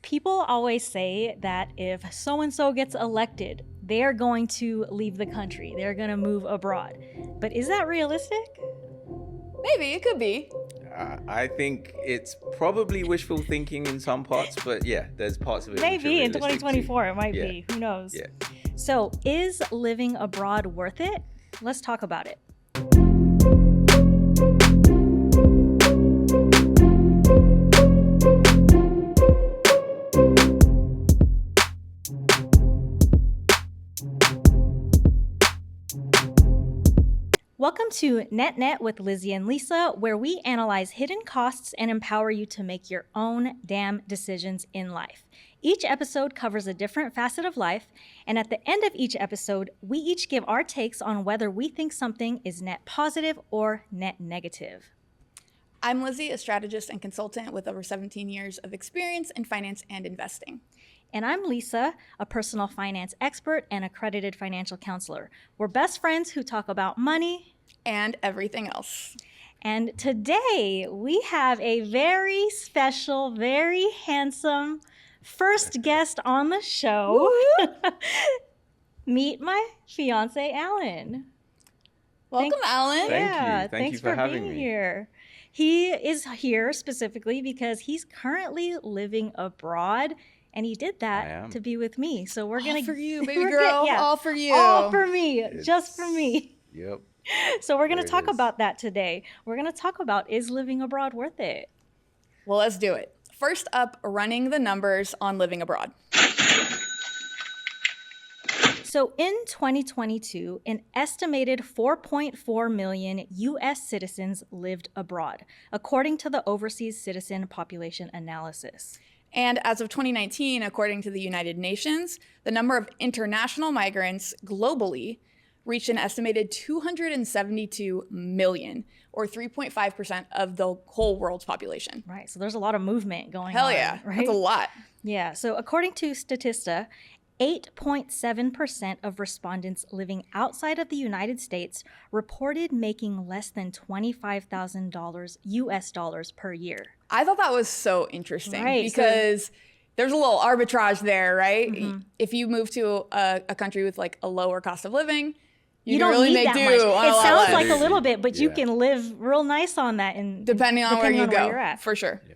People always say that if so-and-so gets elected, they're going to leave the country. They're going to move abroad. But is that realistic? Maybe, it could be. I think it's probably wishful thinking in some parts, but yeah, there's parts of it. Maybe in which are realistic 2024 too. it might be. Who knows? Yeah. So is living abroad worth it? Let's talk about it. Welcome to Net with Lizzy and Lissa, where we analyze hidden costs and empower you to make your own damn decisions in life. Each episode covers a different facet of life, and at the end of each episode, we each give our takes on whether we think something is net positive or net negative. I'm Lizzy, a strategist and consultant with over 17 years of experience in finance and investing. And I'm Lissa, a personal finance expert and accredited financial counselor. We're best friends who talk about money and everything else. And today we have a very special, very handsome first guest on the show. Meet my fiancé, Allan. Welcome, Allan. Thank you Thanks for having being me. here. He is here specifically because he's currently living abroad. And he did that to be with me. So we're going to... All for you, baby girl. All for you. All for me. Just for me. Yep. So we're going to talk about that today. We're going to talk about, is living abroad worth it? Well, let's do it. First up, running the numbers on living abroad. So in 2022, an estimated 4.4 million U.S. citizens lived abroad, according to the Overseas Citizen Population Analysis. And as of 2019, according to the United Nations, the number of international migrants globally reached an estimated 272 million, or 3.5% of the whole world's population. Right, so there's a lot of movement going on. Hell yeah, right? That's a lot. Yeah, so according to Statista, 8.7% of respondents living outside of the United States reported making less than $25,000 US dollars per year. I thought that was so interesting because there's a little arbitrage there, right? Mm-hmm. If you move to a country with like a lower cost of living, you don't really make do on a lot less. It sounds like a little bit, but you can live real nice on that, and depending on where you go, you're at. For sure. Yeah.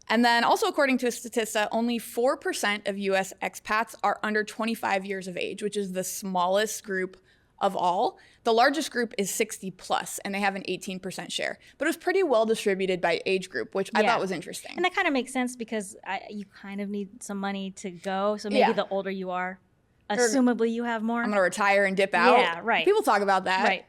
And then also according to Statista, only 4% of U.S. expats are under 25 years of age, which is the smallest group of all. The largest group is 60 plus, and they have an 18% share. But it was pretty well distributed by age group, which I thought was interesting. And that kind of makes sense because you kind of need some money to go. So maybe the older you are, assumably you have more. I'm going to retire and dip out. Yeah, right. People talk about that. Right.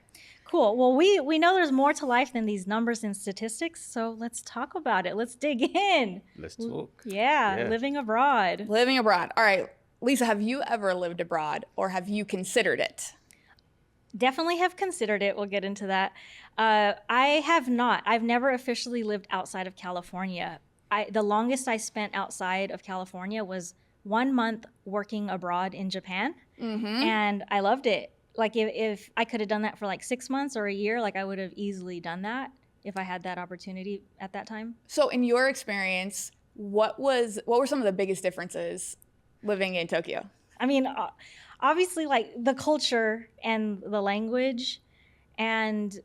Cool. Well, we know there's more to life than these numbers and statistics, so let's talk about it. Let's dig in. Let's talk. Yeah, living abroad. Living abroad. All right. Lissa, have you ever lived abroad, or have you considered it? Definitely have considered it. We'll get into that. I have not. I've never officially lived outside of California. The longest I spent outside of California was 1 month working abroad in Japan, and I loved it. Like if I could have done that for like 6 months or a year, like I would have easily done that if I had that opportunity at that time. So in your experience, what were some of the biggest differences living in Tokyo? I mean, obviously like the culture and the language, and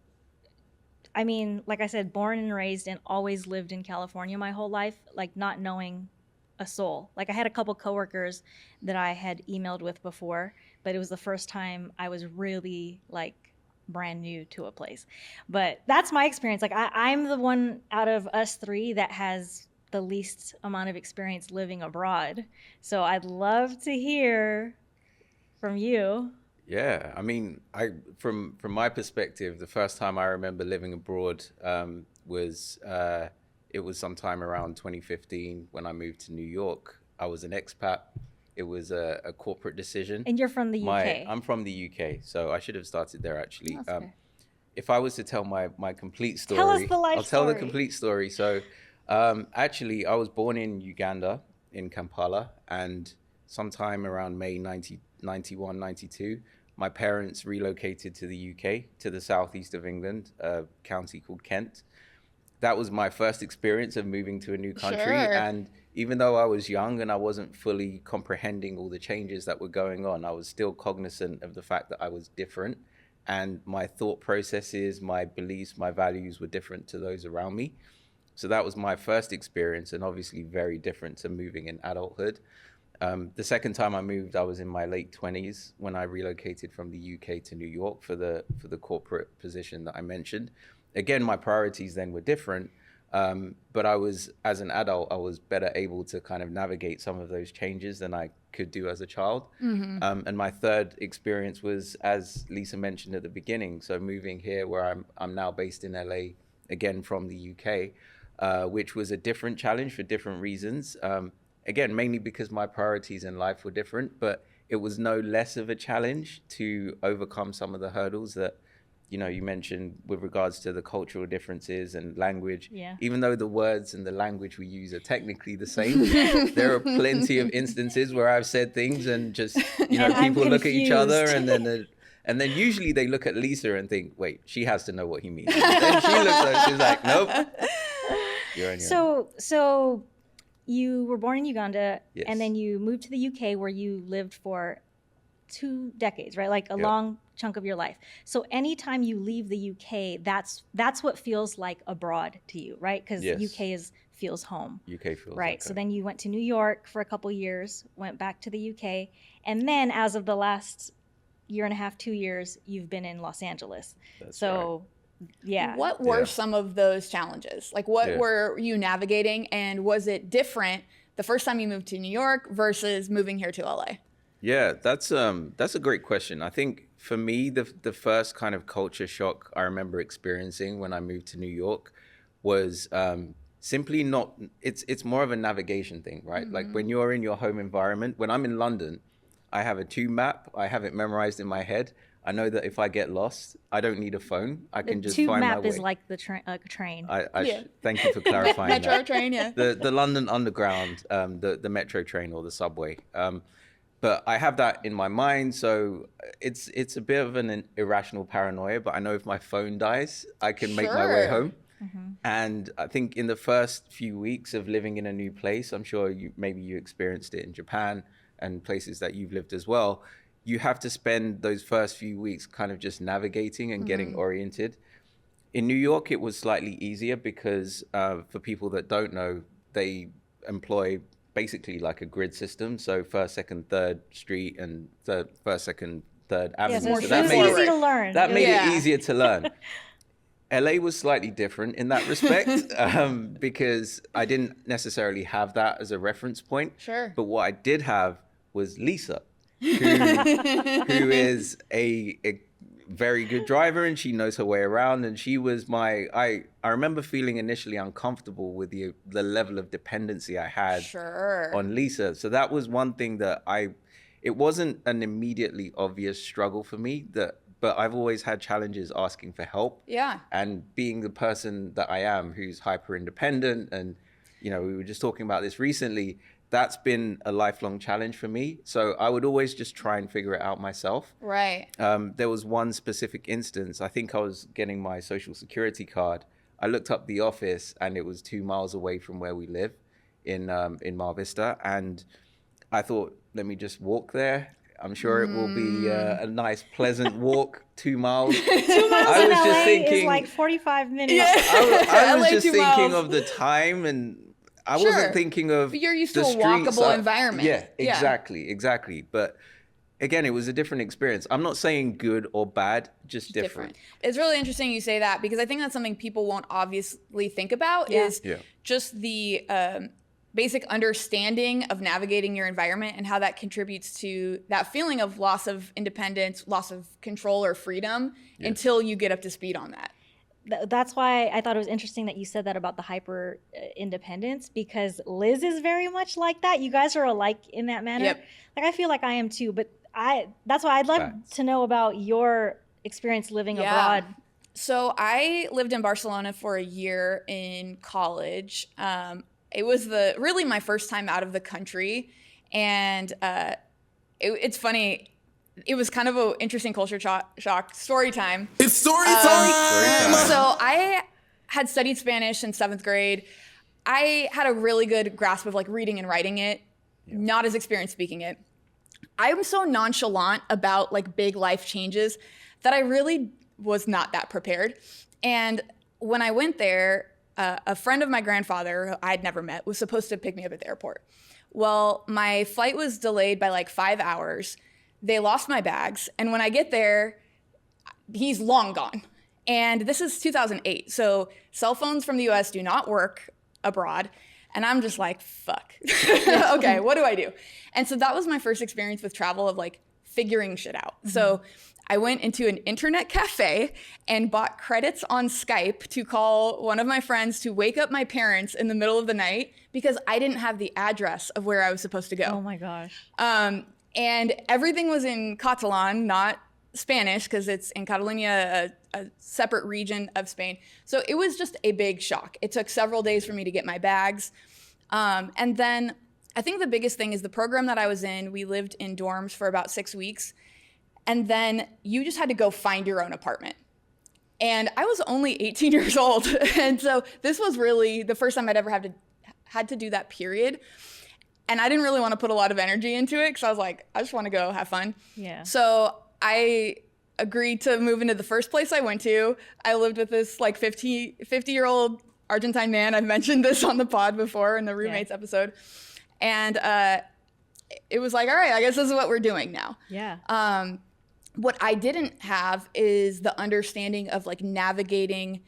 I mean, like I said, born and raised and always lived in California my whole life, like not knowing a soul. Like I had a couple coworkers that I had emailed with before, but it was the first time I was really like brand new to a place. But that's my experience. Like I'm the one out of us three that has the least amount of experience living abroad. So I'd love to hear from you. Yeah, I mean, from my perspective, the first time I remember living abroad was it was sometime around 2015 when I moved to New York. I was an expat. It was a corporate decision. And you're from the UK? I'm from the UK, so I should have started there actually. Okay. If I was to tell my complete story, tell us the life I'll tell story. the complete story. So actually, I was born in Uganda, in Kampala, and sometime around May 91, 92, my parents relocated to the UK, to the southeast of England, a county called Kent. That was my first experience of moving to a new country. Sure. And even though I was young and I wasn't fully comprehending all the changes that were going on, I was still cognizant of the fact that I was different, and my thought processes, my beliefs, my values were different to those around me. So that was my first experience, and obviously very different to moving in adulthood. The second time I moved, I was in my late 20s when I relocated from the UK to New York for the corporate position that I mentioned. Again, my priorities then were different, but I was, as an adult, I was better able to kind of navigate some of those changes than I could do as a child. And my third experience was, as Lisa mentioned at the beginning, so moving here where I'm now based in LA, again from the UK, which was a different challenge for different reasons. Again, mainly because my priorities in life were different, but it was no less of a challenge to overcome some of the hurdles that, you know, you mentioned with regards to the cultural differences and language. Yeah. Even though the words and the language we use are technically the same, there are plenty of instances where I've said things and just, you know, And I'm people look at each other confused. and then usually they look at Lisa and think, wait, she has to know what he means. And then she looks at she's like, nope. You're on your own. So you were born in Uganda, Yes. and then you moved to the UK where you lived for 2 decades, right? Like a Yep. long chunk of your life. So anytime you leave the UK, that's what feels like abroad to you, right? Because Yes. UK feels home. UK feels Right. like So home. then you went to New York for a couple years, went back to the UK, and then as of the last year and a half, 2 years, you've been in Los Angeles. That's So yeah. What were Yeah. some of those challenges? Like, what Yeah. were you navigating, and was it different the first time you moved to New York versus moving here to LA? Yeah, that's a great question. I think for me, the first kind of culture shock I remember experiencing when I moved to New York was simply not. It's more of a navigation thing, right? Like when you're in your home environment. When I'm in London, I have a tube map. I have it memorized in my head. I know that if I get lost, I don't need a phone. I can just Tube find my map way. is like the train. Yeah. Thank you for clarifying Metro that. train, yeah. The London Underground, the metro train or the subway. But I have that in my mind, so it's a bit of an irrational paranoia. But I know if my phone dies, I can make my way Sure. home. And I think in the first few weeks of living in a new place, I'm sure maybe you experienced it in Japan and places that you've lived as well. You have to spend those first few weeks kind of just navigating and getting oriented. In New York, it was slightly easier because for people that don't know, they employ basically like a grid system. So first, second, third street and first, second, third avenue. so more it's that easy made it, to learn. that made Yeah. it easier to learn. LA was slightly different in that respect because I didn't necessarily have that as a reference point. Sure. But what I did have was Lisa, who is a very good driver, and she knows her way around. And she was I remember feeling initially uncomfortable with the level of dependency I had Sure. on Lisa. So that was one thing that it wasn't an immediately obvious struggle for me, but I've always had challenges asking for help. Yeah. And being the person that I am, who's hyper independent, and you know, we were just talking about this recently, that's been a lifelong challenge for me. So I would always just try and figure it out myself. Right. There was one specific instance. I think I was getting my social security card. I looked up the office, and it was 2 miles away from where we live in Mar Vista. And I thought, let me just walk there. I'm sure it will be a nice, pleasant walk, 2 miles. 2 miles I in was LA just thinking, is like 45 minutes. I was LA just 2 thinking miles. of the time, and I Sure. wasn't thinking of But you're used the to a streets. walkable environment. Yeah, Yeah. exactly. But again, it was a different experience. I'm not saying good or bad, just different. It's really interesting you say that, because I think that's something people won't obviously think about is Yeah. just the basic understanding of navigating your environment and how that contributes to that feeling of loss of independence, loss of control or freedom until you get up to speed on that. That's why I thought it was interesting that you said that about the hyper independence, because Liz is very much like that. You guys are alike in that manner. Yep. Like I feel like I am too, but that's why I'd love Facts. to know about your experience living Yeah. abroad. So I lived in Barcelona for a year in college. It was really my first time out of the country, and it's funny. It was kind of an interesting culture shock. Story time. It's story time. Story time. So I had studied Spanish in 7th grade. I had a really good grasp of like reading and writing it, not as experienced speaking it. I'm so nonchalant about like big life changes that I really was not that prepared. And when I went there, a friend of my grandfather, who I'd never met, was supposed to pick me up at the airport. Well, my flight was delayed by like 5 hours. They lost my bags. And when I get there, he's long gone. And this is 2008. So cell phones from the US do not work abroad. And I'm just like, fuck. Okay, what do I do? And so that was my first experience with travel of like figuring shit out. So I went into an internet cafe and bought credits on Skype to call one of my friends to wake up my parents in the middle of the night because I didn't have the address of where I was supposed to go. Oh my gosh. And everything was in Catalan, not Spanish, because it's in Catalonia, a separate region of Spain. So it was just a big shock. It took several days for me to get my bags. And then I think the biggest thing is the program that I was in, we lived in dorms for about 6 weeks. And then you just had to go find your own apartment. And I was only 18 years old. And so this was really the first time I'd ever had to do that, period. And I didn't really want to put a lot of energy into it because I was like, I just want to go have fun. Yeah. So I agreed to move into the first place I went to. I lived with this like 50-year-old Argentine man. I've mentioned this on the pod before in the roommates episode. And it was like, all right, I guess this is what we're doing now. Yeah. What I didn't have is the understanding of like navigating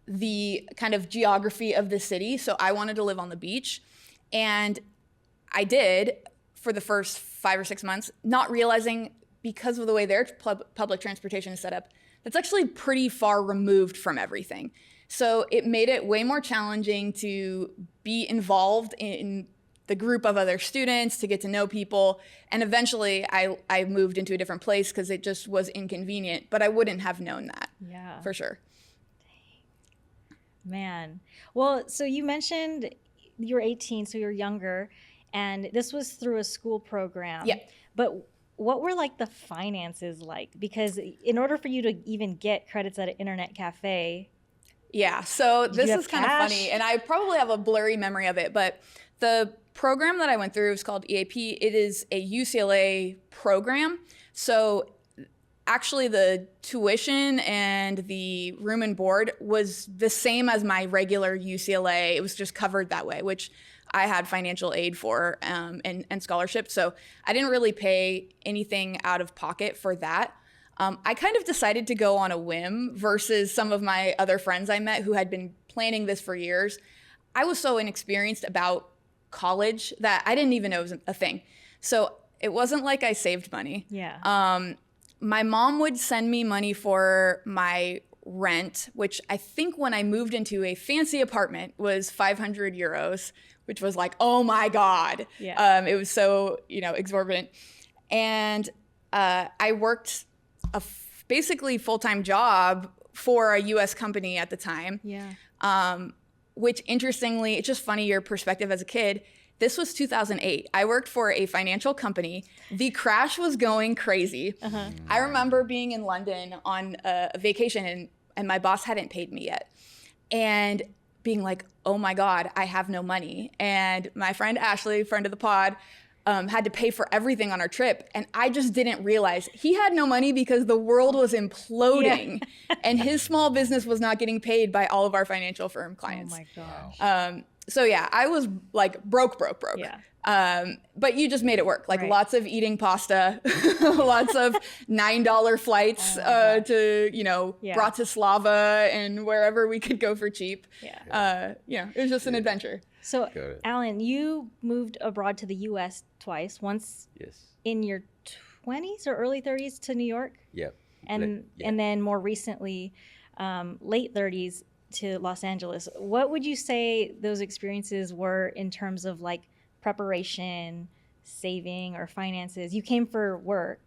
the kind of geography of the city. So I wanted to live on the beach. And I did for the first 5 or 6 months, not realizing because of the way their public transportation is set up, that's actually pretty far removed from everything. So it made it way more challenging to be involved in the group of other students, to get to know people. And eventually I moved into a different place because it just was inconvenient, but I wouldn't have known that. Yeah. For sure. Man. Well, so you mentioned you were 18, so you're younger, and this was through a school program. Yeah. But what were like the finances like? Because in order for you to even get credits at an internet cafe. Yeah, so this is kind of cash? funny, and I probably have a blurry memory of it, but the program that I went through is called EAP. It is a UCLA program. So actually the tuition and the room and board was the same as my regular UCLA. It was just covered that way, which I had financial aid for and scholarship. So I didn't really pay anything out of pocket for that. I kind of decided to go on a whim versus some of my other friends I met who had been planning this for years. I was so inexperienced about college that I didn't even know it was a thing. So it wasn't like I saved money. Yeah. My mom would send me money for my rent, which I think when I moved into a fancy apartment was 500 euros, which was like, oh my God. Yeah. It was so, exorbitant. And I worked basically full-time job for a US company at the time. Yeah. Which interestingly, it's just funny your perspective as a kid. This was 2008. I worked for a financial company. The crash was going crazy. Uh-huh. I remember being in London on a vacation and my boss hadn't paid me yet. And being like, oh my God, I have no money. And my friend Ashley, friend of the pod, had to pay for everything on our trip. And I just didn't realize he had no money because the world was imploding and his small business was not getting paid by all of our financial firm clients. Oh my gosh. So yeah, I was like broke. Yeah. But you just made it work. Like Right. lots of eating pasta, lots of $9 flights to, Yeah. Bratislava and wherever we could go for cheap. Yeah. It was just an adventure. So, Got it. Alan, you moved abroad to the U.S. twice. Once Yes. in your 20s or early 30s to New York, Yep. and Yeah. and then more recently, late 30s to Los Angeles. What would you say those experiences were in terms of like preparation, saving, or finances? You came for work.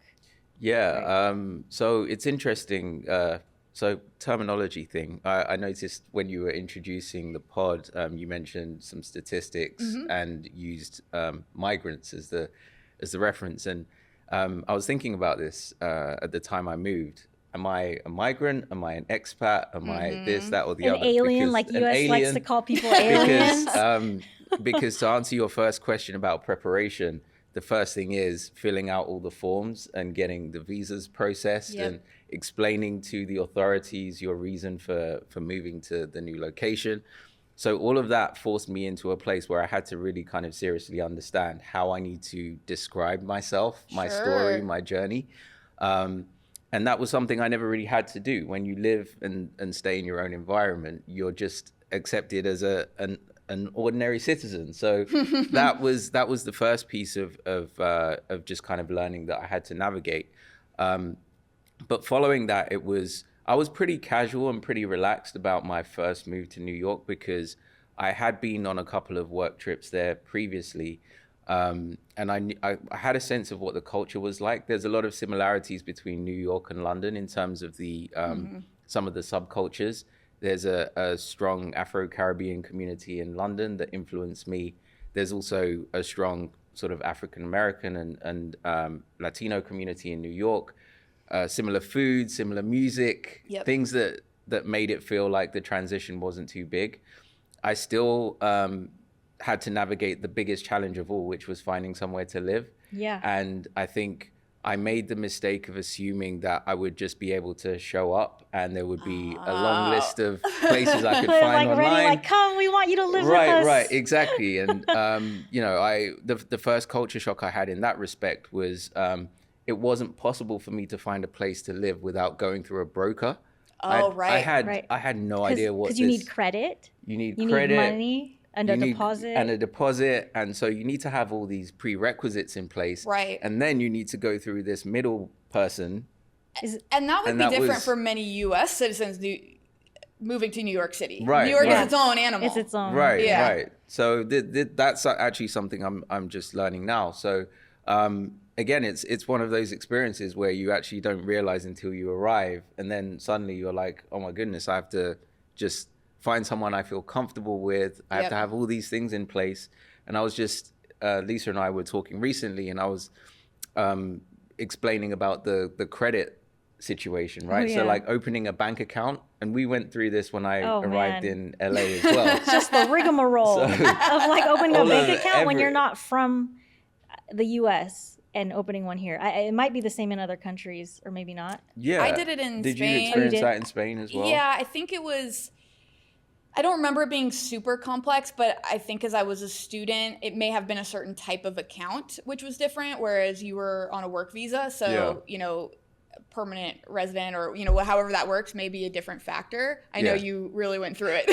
Yeah. So it's interesting. So terminology thing. I noticed when you were introducing the pod, you mentioned some statistics and used migrants as the reference. And I was thinking about this at the time I moved. am I a migrant? Am I an expat? Am I this, that, or the An other? alien, Because like an US likes alien, to call people aliens. because to answer your first question about preparation, the first thing is filling out all the forms and getting the visas processed and explaining to the authorities your reason for moving to the new location. So all of that forced me into a place where I had to really kind of seriously understand how I need to describe myself, my story, my journey. And that was something I never really had to do. When you live and stay in your own environment, you're just accepted as an ordinary citizen. So that was the first piece of just kind of learning that I had to navigate. But following that, I was pretty casual and pretty relaxed about my first move to New York because I had been on a couple of work trips there previously. And I had a sense of what the culture was like. There's a lot of similarities between New York and London in terms of the some of the subcultures. There's a strong Afro-Caribbean community in London that influenced me. There's also a strong sort of African-American and Latino community in New York. Similar food, similar music, things that made it feel like the transition wasn't too big. I still had to navigate the biggest challenge of all, which was finding somewhere to live. Yeah. And I think I made the mistake of assuming that I would just be able to show up and there would be a long list of places I could find like online. ready, like, come, we want you to live with us. Right, exactly. And the first culture shock I had in that respect was it wasn't possible for me to find a place to live without going through a broker. I had no idea what because you need credit. You need you credit. need money and a deposit. And a deposit. And so you need to have all these prerequisites in place. Right. And then you need to go through this middle person. And that would be different for many U.S. citizens moving to New York City. Right. New York is its own animal. It's its own. Right, yeah. right. So that's actually something I'm just learning now. So again, it's one of those experiences where you actually don't realize until you arrive. And then suddenly you're like, oh my goodness, I have to just find someone I feel comfortable with. I have to have all these things in place. And I was just, Lisa and I were talking recently, and I was explaining about the credit situation, right? So like opening a bank account, and we went through this when I arrived in LA as well. It's just the rigmarole of like opening a bank account when you're not from the US and opening one here. It might be the same in other countries, or maybe not. Yeah. I did it in Spain. Did you experience that in Spain as well? Yeah, I think it was, I don't remember it being super complex, but I think as I was a student, it may have been a certain type of account, which was different, whereas you were on a work visa. So, permanent resident or, however that works may be a different factor. I know you really went through it.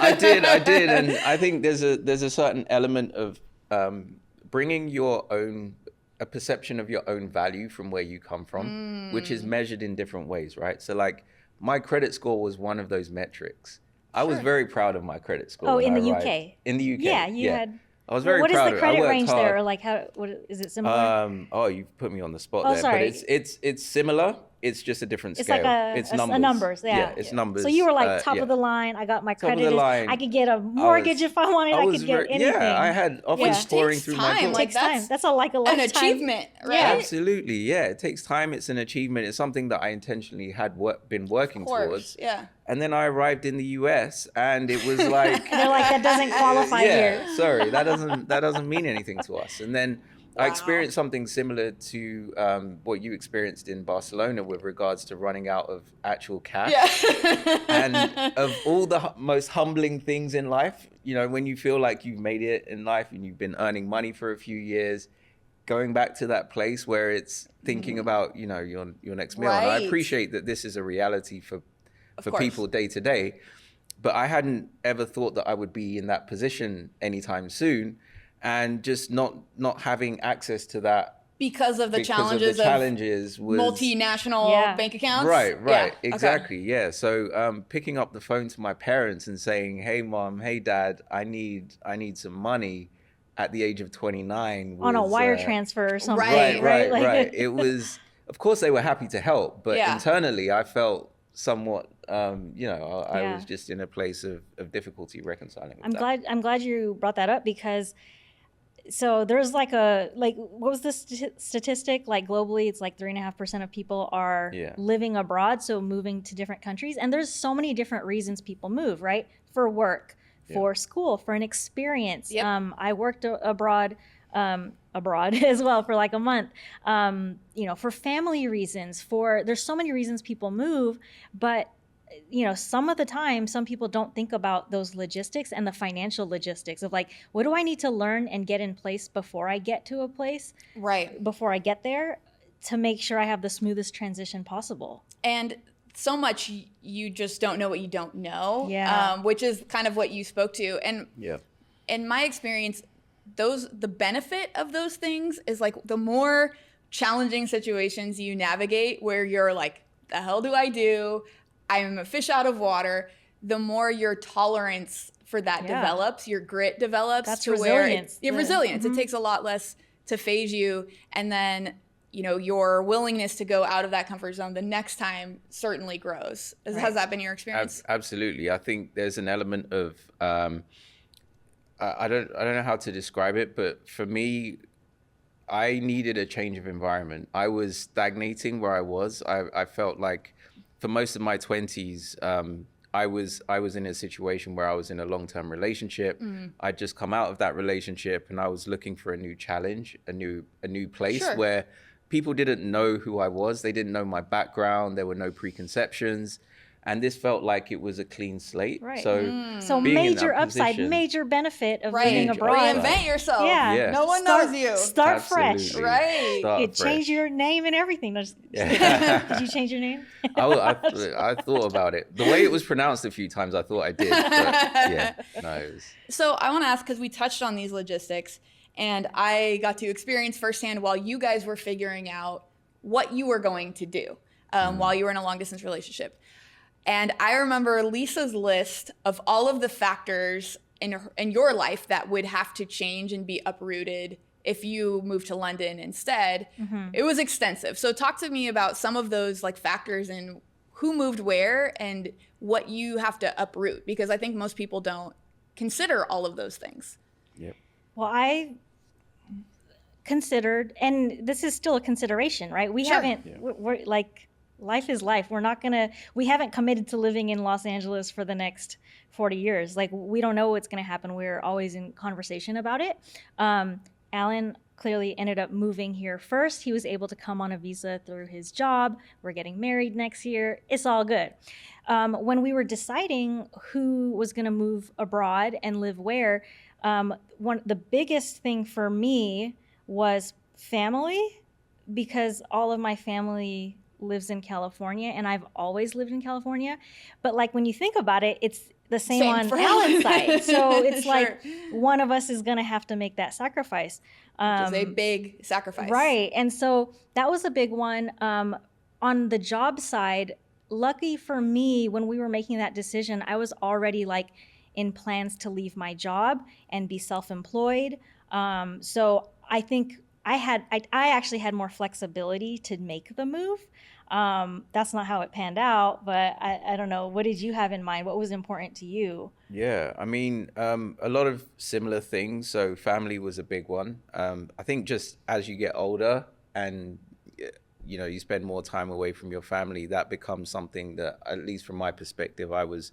I did. And I think there's a certain element of bringing a perception of your own value from where you come from, which is measured in different ways, right? So like my credit score was one of those metrics. I was very proud of my credit score. Oh, in the arrived. UK? In the UK. Yeah, you had. I was very proud of it. What is the credit range there? Or like what is it similar? Oh, you've put me on the spot there. Sorry. But it's similar. It's just a different it's scale. Like it's numbers. numbers. Yeah, it's numbers. So you were like top of the line. I got my top credit. Of the line. I could get a mortgage if I wanted. I could get anything. Yeah, I had offers pouring through my door. It takes time. That's a lifetime. An achievement, right? Yeah. Absolutely, yeah. It takes time. It's an achievement. It's something that I intentionally had been working towards. Yeah. And then I arrived in the US, and it was like they're like, that doesn't qualify here. Sorry, that doesn't mean anything to us. And then I experienced something similar to what you experienced in Barcelona with regards to running out of actual cash. Yeah. And of all the most humbling things in life, when you feel like you've made it in life and you've been earning money for a few years, going back to that place where it's thinking about, your next meal. Right. And I appreciate that this is a reality for people day to day, but I hadn't ever thought that I would be in that position anytime soon. And just not having access to that because of the challenges was multinational bank accounts. Right, exactly. Okay. Yeah. So picking up the phone to my parents and saying, "Hey, mom, hey, dad, I need some money," at the age of 29 was, on a wire transfer or something. Right. It was. Of course, they were happy to help, but internally, I felt somewhat. I was just in a place of difficulty reconciling with that. I'm glad you brought that up, because So there's like what was this statistic? Like globally, it's like 3.5% of people are Yeah. living abroad, so moving to different countries. And there's so many different reasons people move, right? For work, for school, for an experience. Yep. I worked abroad as well for like a month. For family reasons. There's so many reasons people move, but some of the time, some people don't think about those logistics and the financial logistics of like, what do I need to learn and get in place before I get to a place, Right. before I get there, to make sure I have the smoothest transition possible. And so much you just don't know what you don't know, Yeah. which is kind of what you spoke to. And Yeah. in my experience, the benefit of those things is like the more challenging situations you navigate where you're like, the hell do I do? I'm a fish out of water. The more your tolerance for that develops, your grit develops. That's to resilience. Where resilience. It takes a lot less to phase you. And then, your willingness to go out of that comfort zone the next time certainly grows. Has that been your experience? Absolutely. I think there's an element of, I don't know how to describe it, but for me, I needed a change of environment. I was stagnating where I was. I felt like for most of my 20s, I was in a situation where I was in a long-term relationship. I'd just come out of that relationship and I was looking for a new challenge, a new place where people didn't know who I was. They didn't know my background. There were no preconceptions. And this felt like it was a clean slate. Right. So major upside, major benefit of living abroad. Reinvent yourself. Yeah. No one knows you. Start fresh. Right. You change your name and everything. Did you change your name? I thought about it. The way it was pronounced a few times, I thought I did. But yeah, no. It was... So I want to ask, because we touched on these logistics, and I got to experience firsthand while you guys were figuring out what you were going to do while you were in a long distance relationship. And I remember Lisa's list of all of the factors in your life that would have to change and be uprooted if you moved to London instead. It was extensive. So talk to me about some of those like factors and who moved where and what you have to uproot, because I think most people don't consider all of those things. Yep. Well, I considered, and this is still a consideration, right? We haven't, we're like, life is life. We haven't committed to living in Los Angeles for the next 40 years. Like, we don't know what's going to happen. We're always in conversation about it. Allan clearly ended up moving here first. He was able to come on a visa through his job. We're getting married next year. It's all good. When we were deciding who was going to move abroad and live where, the biggest thing for me was family, because all of my family lives in California and I've always lived in California. But like, when you think about it, it's the same on Allan's side. So it's like one of us is going to have to make that sacrifice. Which is a big sacrifice. Right. And so that was a big one. On the job side, lucky for me, when we were making that decision, I was already like in plans to leave my job and be self-employed. So I think I actually had more flexibility to make the move. That's not how it panned out, but I don't know. What did you have in mind? What was important to you? Yeah, I mean, a lot of similar things. So family was a big one. I think just as you get older and, you spend more time away from your family, that becomes something that, at least from my perspective, I was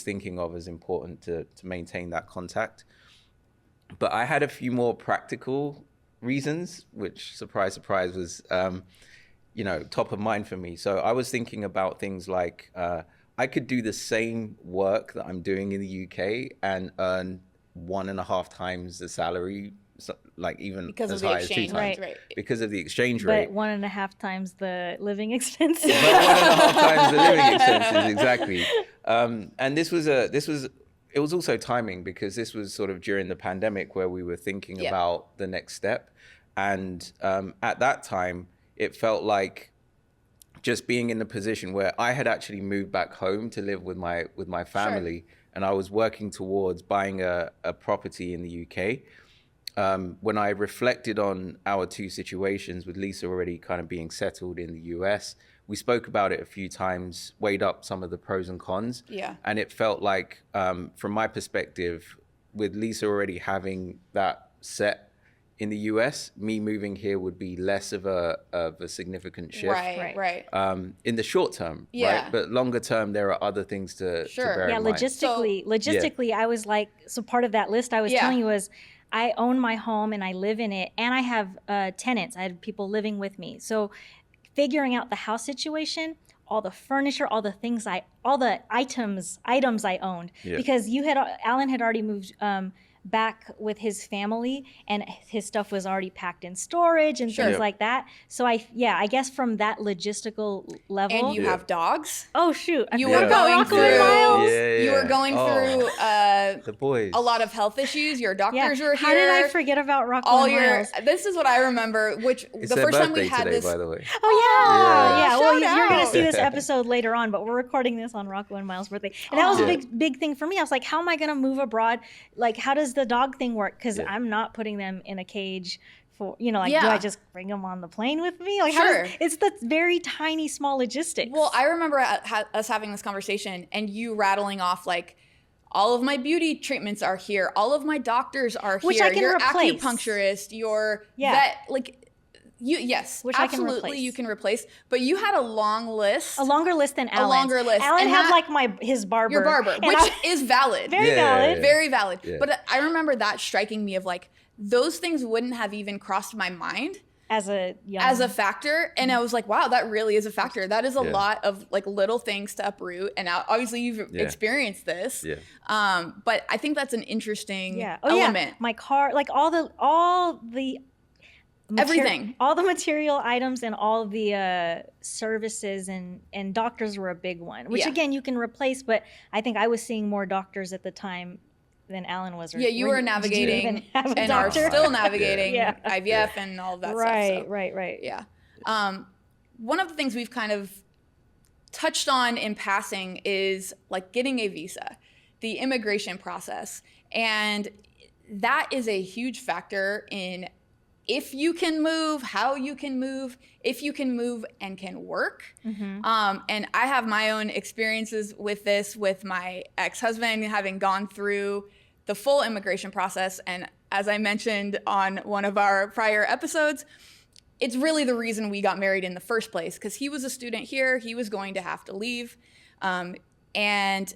thinking of as important to maintain that contact. But I had a few more practical reasons, which, surprise, surprise, was, top of mind for me. So I was thinking about things like I could do the same work that I'm doing in the UK and earn 1.5 times the salary, like even because as of the high as 2 exchange times, rate. because of the exchange rate. But 1.5 times the living expenses. But 1.5 times the living expenses, exactly. And it was also timing, because this was sort of during the pandemic where we were thinking about the next step. And at that time, it felt like just being in the position where I had actually moved back home to live with my family, and I was working towards buying a property in the UK. When I reflected on our two situations, with Lisa already kind of being settled in the US, we spoke about it a few times, weighed up some of the pros and cons. Yeah. And it felt like, from my perspective, with Lisa already having that set in the US, me moving here would be less of a significant shift. Right. In the short term, right? But longer term, there are other things to bear in mind. Logistically, I was like, so part of that list I was telling you was, I own my home and I live in it, and I have tenants. I had people living with me. So figuring out the house situation, all the furniture, all the things all the items I owned, because Allan had already moved back with his family, and his stuff was already packed in storage and things like that. So I guess from that logistical level. And you have dogs. Oh shoot! You were going through. You were going through the boys. A lot of health issues. Your doctors were here. How did I forget about Rocco and Miles? This is what I remember. Which it's the first time we had today, this. by the way. Oh yeah. Well, you're gonna see out. this episode later on, but we're recording this on Rocco and Miles' birthday, and that was a big thing for me. I was like, how am I gonna move abroad? Like, how does the dog thing work? Because I'm not putting them in a cage for, do I just bring them on the plane with me? Like, it's the very tiny, small logistics. Well, I remember us having this conversation and you rattling off like, all of my beauty treatments are here. All of my doctors are Which here. I can your replace. Acupuncturist, your vet, like. Which absolutely you can replace. But you had a long list. A longer list than Allan. A longer list. Allan had like his barber. Your barber, which is valid. Very valid. Very valid. Yeah. But I remember that striking me of like, those things wouldn't have even crossed my mind as a factor. And I was like, wow, that really is a factor. That is a lot of like little things to uproot. And now obviously you've experienced this. Yeah. But I think that's an interesting element. My car, like all the everything, all the material items and all the services and doctors were a big one, which again you can replace, but I think I was seeing more doctors at the time than Allan was. You were navigating and are still navigating IVF and all of that stuff. Right. Yeah. One of the things we've kind of touched on in passing is like getting a visa, the immigration process, and that is a huge factor in if you can move, how you can move, if you can move and can work. Mm-hmm. And I have my own experiences with this with my ex-husband having gone through the full immigration process. And as I mentioned on one of our prior episodes, it's really the reason we got married in the first place, because he was a student here, he was going to have to leave. And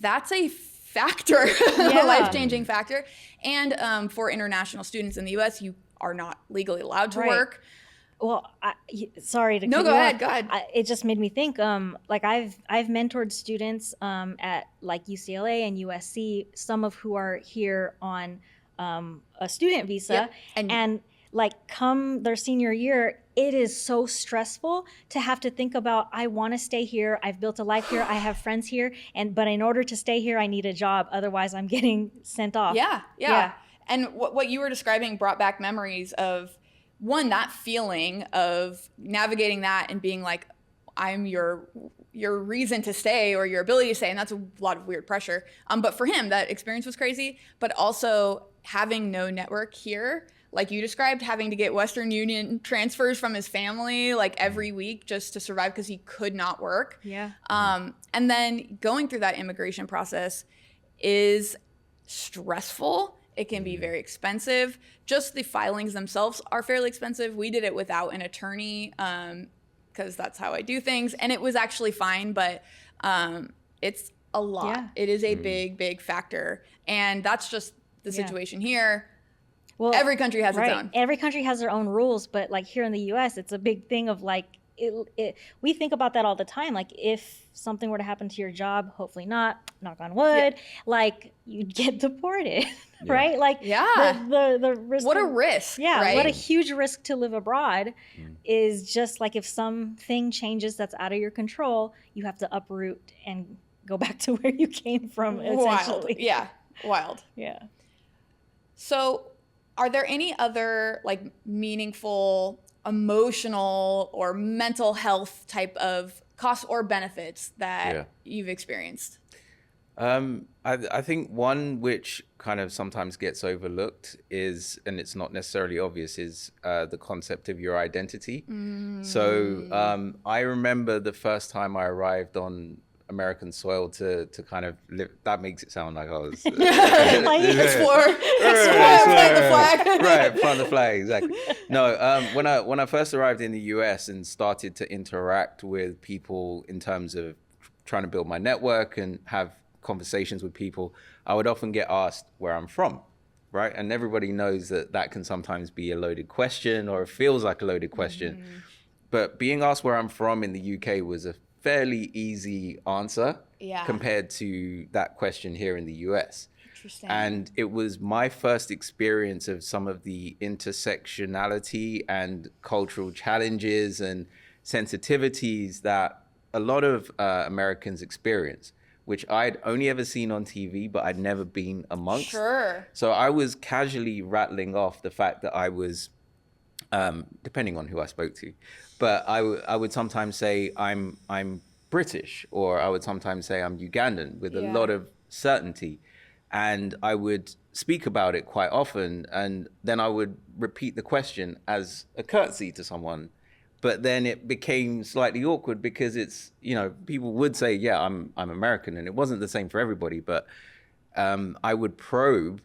that's a factor, a life-changing factor. And for international students in the U.S., you are not legally allowed to work. Well, sorry to no, go ahead. It just made me think. Like I've mentored students at like UCLA and USC, some of who are here on a student visa, and like come their senior year, it is so stressful to have to think about, I want to stay here. I've built a life here. I have friends here. But in order to stay here, I need a job. Otherwise, I'm getting sent off. Yeah. And what you were describing brought back memories of, one, that feeling of navigating that and being like, I'm your reason to stay or your ability to stay. And that's a lot of weird pressure. But for him, that experience was crazy. But also having no network here, like you described, having to get Western Union transfers from his family like every week just to survive because he could not work. Yeah. And then going through that immigration process is stressful. It can be very expensive. Just the filings themselves are fairly expensive. We did it without an attorney because that's how I do things. And it was actually fine, but it's a lot. Yeah. It is a big factor. And that's just the situation here. Well, every country has its own. Every country has their own rules, but like here in the U.S., it's a big thing of like, we think about that all the time. Like if something were to happen to your job, hopefully not, knock on wood, like you'd get deported, right? Like the risk. What a risk. Yeah, right? What a huge risk to live abroad is just like if something changes that's out of your control, you have to uproot and go back to where you came from, essentially. Wild. Yeah. So are there any other like meaningful emotional or mental health type of costs or benefits that you've experienced? I think one which kind of sometimes gets overlooked is, and it's not necessarily obvious, is the concept of your identity. So I remember the first time I arrived on American soil to kind of live. That makes it sound like I was Explore, plant the flag. Right, plant the flag, exactly. No, when I first arrived in the US and started to interact with people in terms of trying to build my network and have conversations with people, I would often get asked where I'm from, right? And everybody knows that that can sometimes be a loaded question, or it feels like a loaded question. But being asked where I'm from in the UK was a fairly easy answer compared to that question here in the US. Interesting. And it was my first experience of some of the intersectionality and cultural challenges and sensitivities that a lot of Americans experience, which I'd only ever seen on TV, but I'd never been amongst. Sure. So I was casually rattling off the fact that I was, depending on who I spoke to, but I would sometimes say I'm British, or I would sometimes say I'm Ugandan with a lot of certainty. And I would speak about it quite often, and then I would repeat the question as a courtesy to someone. But then it became slightly awkward because it's, people would say, yeah, I'm American, and it wasn't the same for everybody. But I would probe.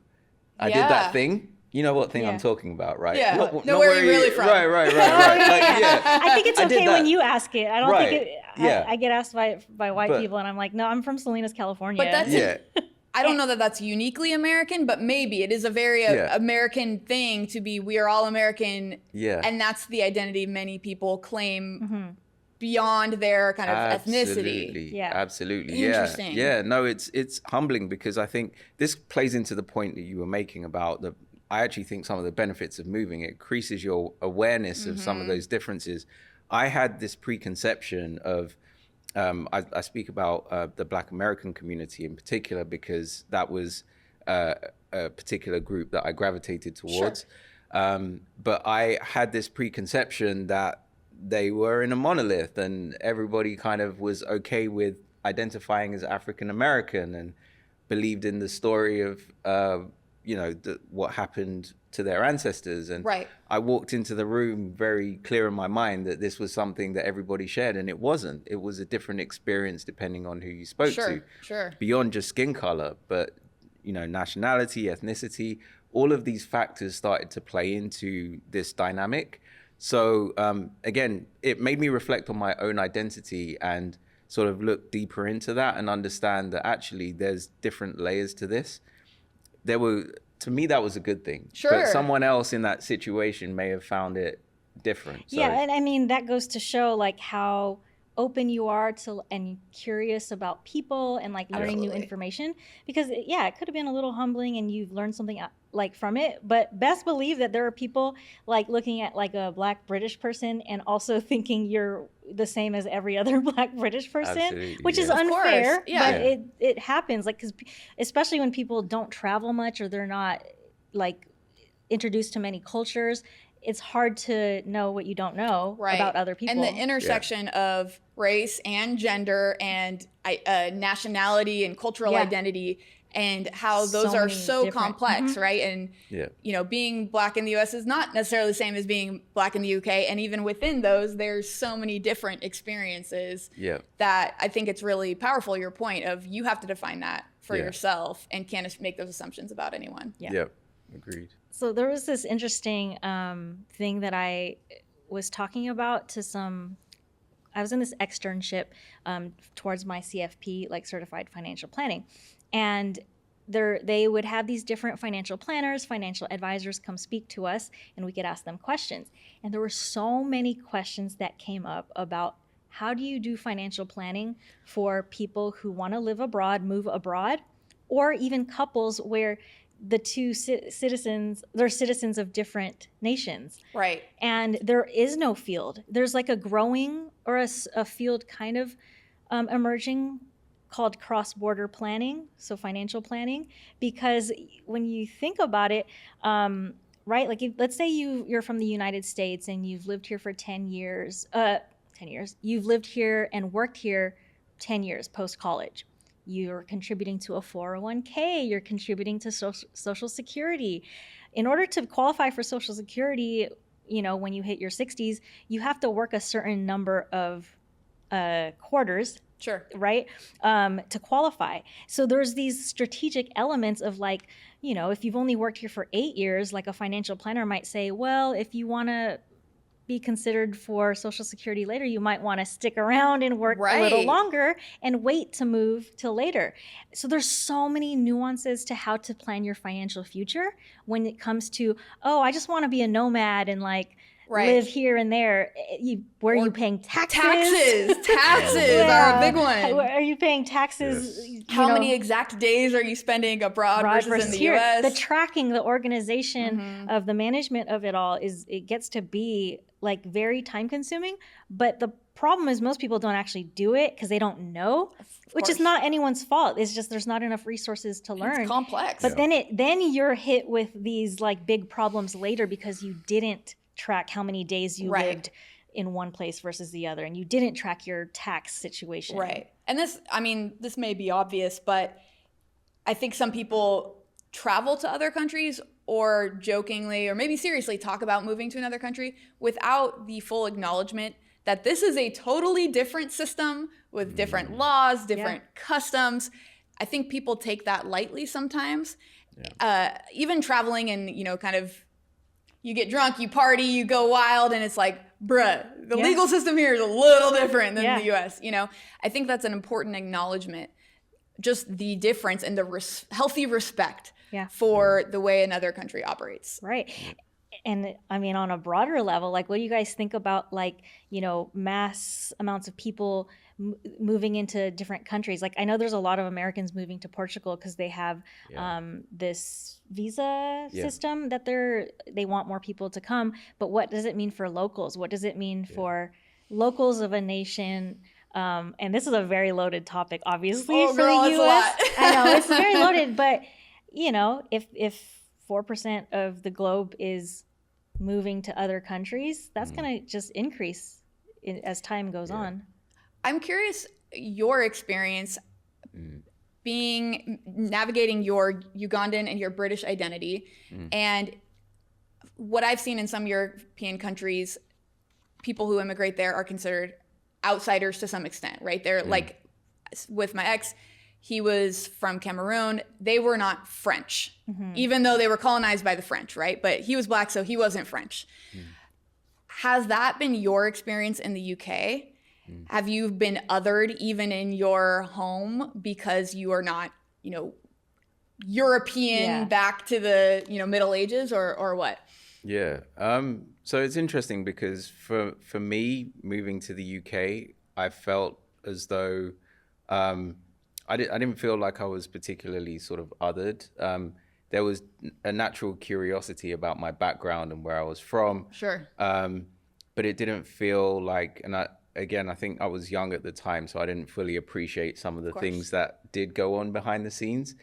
I did that thing. You know what thing I'm talking about, right? Yeah. Know where you're really from. Right. Like, yeah. I think it's okay when you ask it. I don't think it. Yeah. I get asked by white people, and I'm like, no, I'm from Salinas, California. But that's I don't know that that's uniquely American, but maybe it is a very American thing to be, we are all American. Yeah. And that's the identity many people claim beyond their kind of ethnicity. Yeah. Absolutely. Interesting. Yeah. No, it's humbling, because I think this plays into the point that you were making about I actually think some of the benefits of moving, it increases your awareness of some of those differences. I had this preconception of, I speak about the Black American community in particular, because that was a particular group that I gravitated towards. Sure. But I had this preconception that they were in a monolith, and everybody kind of was okay with identifying as African American and believed in the story of, what happened to their ancestors. And I walked into the room very clear in my mind that this was something that everybody shared, and it wasn't. It was a different experience depending on who you spoke to. Sure. Beyond just skin color, but nationality, ethnicity, all of these factors started to play into this dynamic. So again, it made me reflect on my own identity and sort of look deeper into that and understand that actually there's different layers to this. To me, that was a good thing. Sure. But someone else in that situation may have found it different. So. Yeah, and I mean, that goes to show like how open you are to and curious about people and like learning new information, because it could have been a little humbling and you've learned something like from it, but best believe that there are people like looking at like a Black British person and also thinking you're the same as every other Black British person, which is unfair, but it happens, like, because especially when people don't travel much or they're not like introduced to many cultures, it's hard to know what you don't know about other people. And the intersection of race and gender and nationality and cultural identity, and how those are so complex, right? And, being Black in the US is not necessarily the same as being Black in the UK. And even within those, there's so many different experiences that I think it's really powerful, your point of you have to define that for yourself and can't make those assumptions about anyone. Yep, agreed. So there was this interesting thing that I was talking about to I was in this externship towards my CFP, like certified financial planning. And they would have these different financial planners, financial advisors come speak to us, and we could ask them questions. And there were so many questions that came up about how do you do financial planning for people who want to live abroad, move abroad, or even couples where the two they're citizens of different nations. Right. And there is no field. There's like a growing or a field kind of emerging called cross-border planning, so financial planning, because when you think about it, right, like let's say you're from the United States and you've lived here for 10 years, you've lived here and worked here 10 years post-college. You're contributing to a 401k, you're contributing to Social Security. In order to qualify for Social Security, when you hit your 60s, you have to work a certain number of quarters Sure. Right? To qualify. So there's these strategic elements of like, you know, if you've only worked here for 8 years, like a financial planner might say, well, if you want to be considered for Social Security later, you might want to stick around and work a little Right. longer and wait to move till later. So there's so many nuances to how to plan your financial future when it comes to, oh, I just want to be a nomad and like live here and there. Where are you paying taxes? Taxes are a big one. Are you paying taxes? Yes. How many exact days are you spending abroad versus in the here? US? The tracking, the organization of the management of it all it gets to be like very time consuming. But the problem is most people don't actually do it because they don't know, which is not anyone's fault. It's just there's not enough resources to learn. It's complex. But then you're hit with these like big problems later because you didn't track how many days you lived in one place versus the other, and you didn't track your tax situation. Right. And this may be obvious, but I think some people travel to other countries or jokingly or maybe seriously talk about moving to another country without the full acknowledgement that this is a totally different system with different laws, different customs. I think people take that lightly sometimes. Even traveling and, you know, kind of you get drunk, you party, you go wild, and it's like, bruh, the legal system here is a little different than the US, you know? I think that's an important acknowledgement, just the difference and the healthy respect for the way another country operates. Right. And I mean, on a broader level, like, what do you guys think about, like, you know, mass amounts of people moving into different countries? Like, I know there's a lot of Americans moving to Portugal because they have this visa system that they want more people to come. But what does it mean for locals? What does it mean for locals of a nation? And this is a very loaded topic, obviously, for the U.S. It's a lot. I know, it's very loaded, but, you know, if 4% of the globe is moving to other countries, that's going to just increase as time goes on. I'm curious your experience navigating your Ugandan and your British identity. And what I've seen in some European countries, people who immigrate there are considered outsiders to some extent, right? They're like, with my ex, he was from Cameroon. They were not French, even though they were colonized by the French, right? But he was Black, so he wasn't French. Has that been your experience in the UK? Have you been othered even in your home because you are not, you know, European back to the, you know, Middle Ages or what? Yeah. So it's interesting because for me, moving to the UK, I felt as though I didn't feel like I was particularly sort of othered. There was a natural curiosity about my background and where I was from. Sure. But it didn't feel like, and I think I was young at the time, so I didn't fully appreciate some of the things that did go on behind the scenes.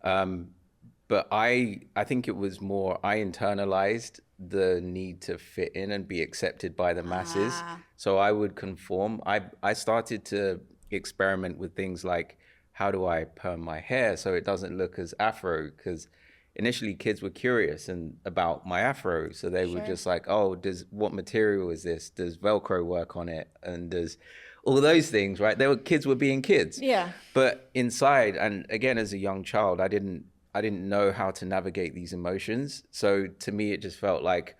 But I think it was more, I internalized the need to fit in and be accepted by the masses. So I would conform. I started to experiment with things like, how do I perm my hair so it doesn't look as afro? Because initially kids were curious about my afro. So they were just like, oh, what material is this? Does Velcro work on it? And does all those things, right? Kids were being kids. Yeah. But inside, and again, as a young child, I didn't know how to navigate these emotions. So to me, it just felt like,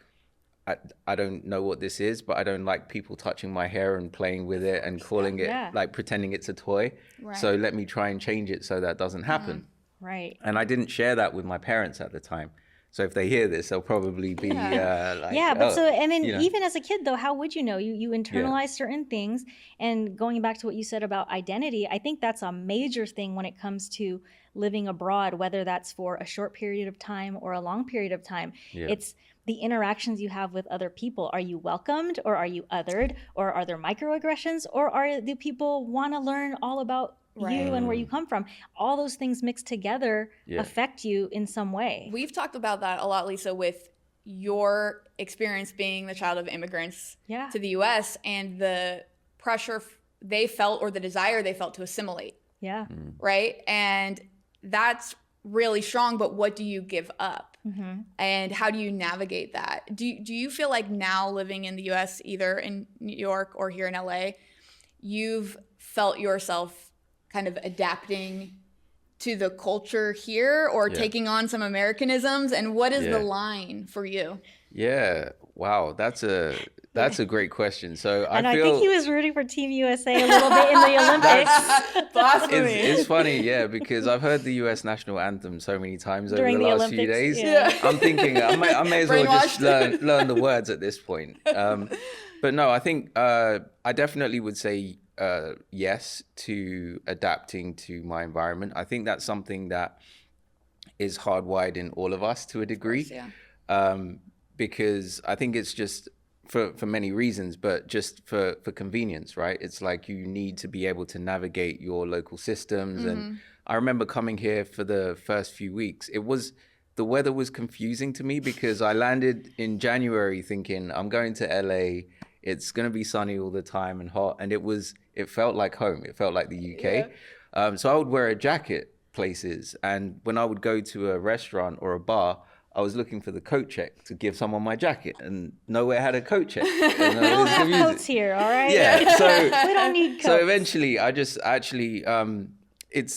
I don't know what this is, but I don't like people touching my hair and playing with it and calling it, like pretending it's a toy. Right. So let me try and change it so that doesn't happen. Right. And I didn't share that with my parents at the time. So if they hear this, they'll probably be like, but and then even as a kid though, how would you know? You internalize certain things. And going back to what you said about identity, I think that's a major thing when it comes to living abroad, whether that's for a short period of time or a long period of time. It's the interactions you have with other people. Are you welcomed, or are you othered, or are there microaggressions, or do people want to learn all about you and where you come from? All those things mixed together affect you in some way. We've talked about that a lot, Lisa, with your experience being the child of immigrants to the US and the pressure they felt or the desire they felt to assimilate. Yeah. Right? And that's really strong, but what do you give up? And how do you navigate that? Do you feel like now living in the US, either in New York or here in LA, you've felt yourself kind of adapting to the culture here or taking on some Americanisms? And what is the line for you? Yeah. Wow. That's a great question. So And I I feel think he was rooting for Team USA a little bit in the Olympics. Blasphemy. it's funny, yeah, because I've heard the US national anthem so many times over During the the last few Olympics, days. yeah. I'm thinking I may as well just Brainwashed. learn the words at this point. But no, I think I definitely would say yes to adapting to my environment. I think that's something that is hardwired in all of us to a degree. Of course, yeah. Because I think it's just for many reasons, but just for convenience, right? It's like you need to be able to navigate your local systems. And I remember coming here for the first few weeks. The weather was confusing to me because I landed in January thinking I'm going to LA. It's going to be sunny all the time and hot. And it felt like home. It felt like the UK. Yeah. So I would wear a jacket places. And when I would go to a restaurant or a bar, I was looking for the coat check to give someone my jacket, and nowhere had a coat check. We don't have coats here, all right? Yeah, so we don't need coats. so eventually, I just actually, it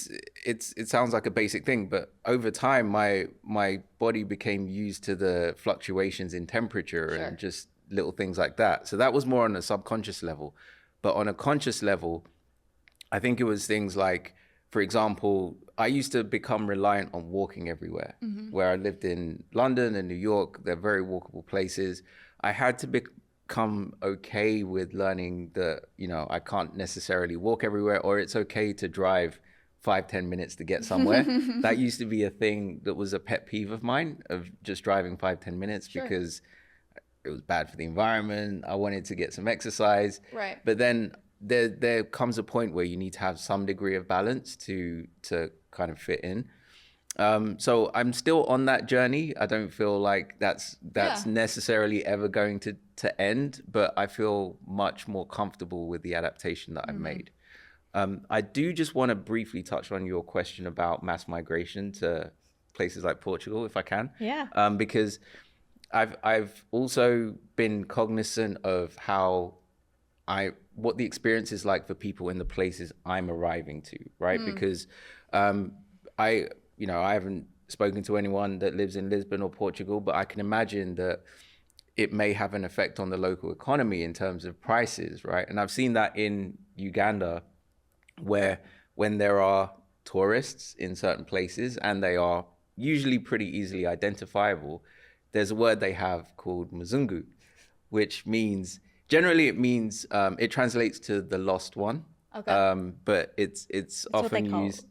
sounds like a basic thing, but over time, my body became used to the fluctuations in temperature and just little things like that. So that was more on a subconscious level, but on a conscious level, I think it was things like, for example, I used to become reliant on walking everywhere. Where I lived in London and New York, they're very walkable places. I had to become okay with learning that, I can't necessarily walk everywhere, or it's okay to drive 5-10 minutes to get somewhere. That used to be a thing that was a pet peeve of mine, of just driving 5-10 minutes because it was bad for the environment. I wanted to get some exercise. Right. But then there comes a point where you need to have some degree of balance to kind of fit in. So I'm still on that journey. I don't feel like that's necessarily ever going to end, but I feel much more comfortable with the adaptation that I've made. I do just want to briefly touch on your question about mass migration to places like Portugal, if I can. Yeah. Because I've also been cognizant of what the experience is like for people in the places I'm arriving to, right? Because I haven't spoken to anyone that lives in Lisbon or Portugal, but I can imagine that it may have an effect on the local economy in terms of prices, right? And I've seen that in Uganda, where when there are tourists in certain places, and they are usually pretty easily identifiable, there's a word they have called mzungu, which means, generally it means, it translates to the lost one. Okay. But it's often used.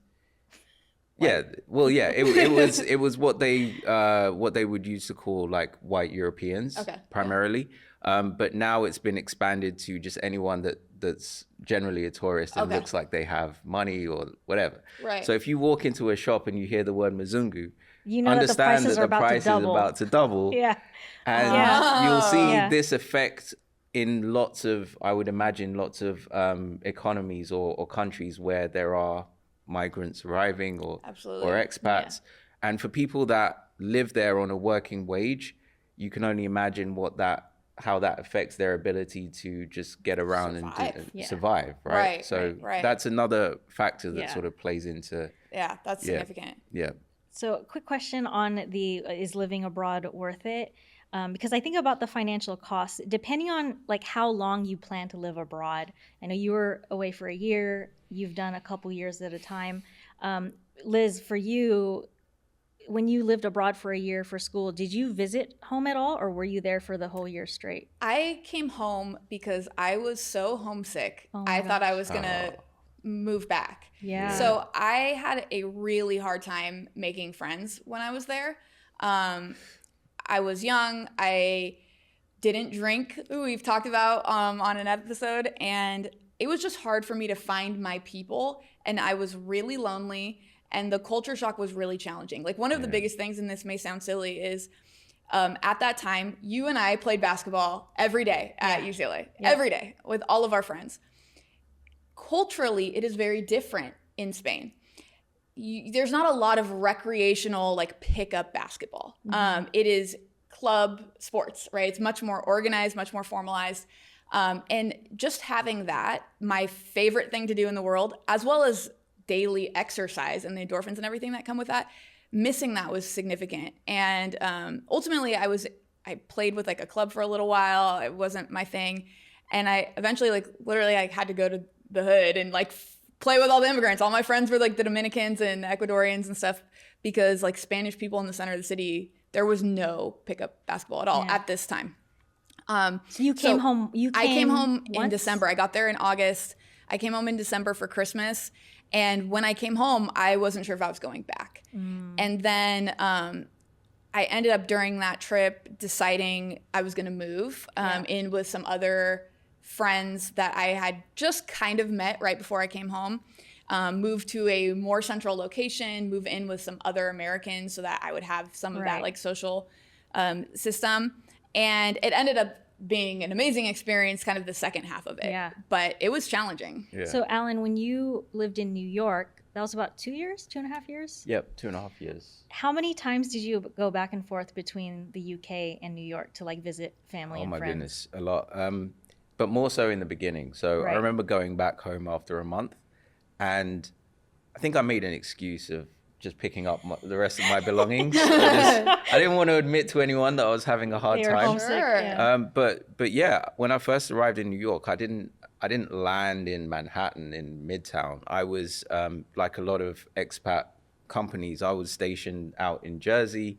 Yeah, well, yeah, it was what they would use to call like white Europeans primarily. But now it's been expanded to just anyone that's generally a tourist and looks like they have money or whatever. Right. So if you walk into a shop and you hear the word Mzungu, you know understand that the price is about to double. Yeah. And you'll see this effect in lots of economies or countries where there are migrants arriving or expats. And for people that live there on a working wage, you can only imagine how that affects their ability to just get around and survive, right? So that's another factor that sort of plays into. Yeah, that's significant. Yeah. So quick question on is living abroad worth it? Because I think about the financial costs, depending on like how long you plan to live abroad. I know you were away for a year, you've done a couple years at a time. Liz, for you, when you lived abroad for a year for school, did you visit home at all, or were you there for the whole year straight? I came home because I was so homesick. I thought I was going to move back. Yeah. So I had a really hard time making friends when I was there. I was young. I didn't drink. We've talked about on an episode, and it was just hard for me to find my people, and I was really lonely, and the culture shock was really challenging. Like one of the biggest things, and this may sound silly, is at that time, you and I played basketball every day at UCLA, every day with all of our friends. Culturally, it is very different in Spain. There's not a lot of recreational like pickup basketball. It is club sports, right? It's much more organized, much more formalized. And just having that, my favorite thing to do in the world, as well as daily exercise and the endorphins and everything that come with that, missing that was significant. And ultimately, I played with like a club for a little while. It wasn't my thing. And I eventually literally I had to go to the hood and play with all the immigrants. All my friends were like the Dominicans and Ecuadorians and stuff, because like Spanish people in the center of the city, there was no pickup basketball at all at this time. So you came home. I came home once? in December. I got there in August. I came home in December for Christmas. And when I came home, I wasn't sure if I was going back. And then I ended up during that trip deciding I was going to move in with some other friends that I had just kind of met right before I came home. Move to a more central location, move in with some other Americans so that I would have some of that like social system. And it ended up being an amazing experience, kind of the second half of it. Yeah. But it was challenging. Yeah. So, Allan, when you lived in New York, that was about 2 years, 2.5 years? Yep, 2.5 years. How many times did you go back and forth between the UK and New York to like visit family and friends? Oh my goodness, a lot. But more so in the beginning. So I remember going back home after a month, and I think I made an excuse of just picking up the rest of my belongings. I didn't want to admit to anyone that I was having a hard time. Homesick, yeah. But yeah, when I first arrived in New York, I didn't land in Manhattan in Midtown. I was like a lot of expat companies. I was stationed out in Jersey.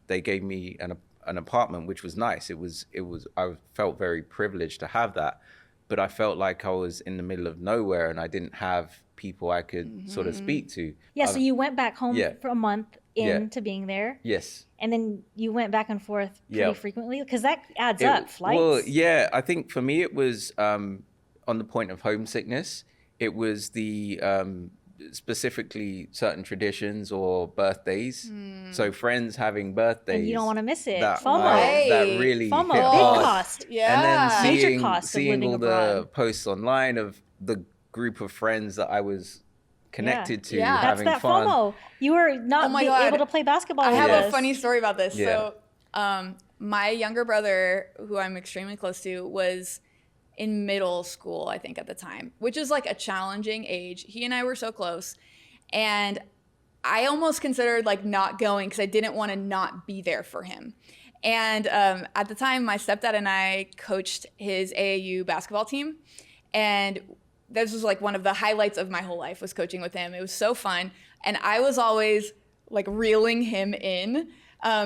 They gave me an apartment, which was nice. It was. I felt very privileged to have that, but I felt like I was in the middle of nowhere, and I didn't have people I could sort of speak to. Yeah, so you went back home for a month into being there. Yes. And then you went back and forth pretty frequently, because that adds up, flights. Well, yeah, I think for me it was on the point of homesickness. It was the specifically certain traditions or birthdays. So friends having birthdays. And you don't want to miss it. That, FOMO. that really FOMO, hit big hard. cost. Yeah. And then Major cost of seeing living all abroad. the posts online of the group of friends that I was connected to Yeah. That's having that fun. FOMO. You were not able to play basketball I with have us. a funny story about this. Yeah. So my younger brother, who I'm extremely close to, was in middle school, I think, at the time, which is like a challenging age. He and I were so close. And I almost considered like not going because I didn't want to not be there for him. And at the time, my stepdad and I coached his AAU basketball team. And this was like one of the highlights of my whole life, was coaching with him. It was so fun. And I was always like reeling him in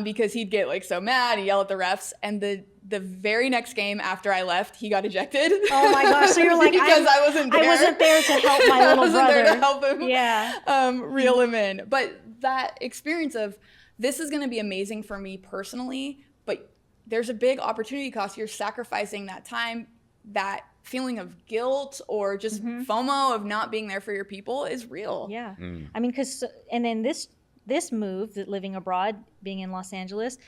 because he'd get like so mad and yell at the refs. And the very next game after I left, he got ejected. Oh my gosh! So you're like, because I wasn't there. I wasn't there to help my little I wasn't brother. there to help him. Yeah. Reel him in. But that experience of, this is going to be amazing for me personally, but there's a big opportunity cost. You're sacrificing that time, that feeling of guilt or just FOMO of not being there for your people is real. Yeah. I mean, and then this move, that living abroad, being in Los Angeles,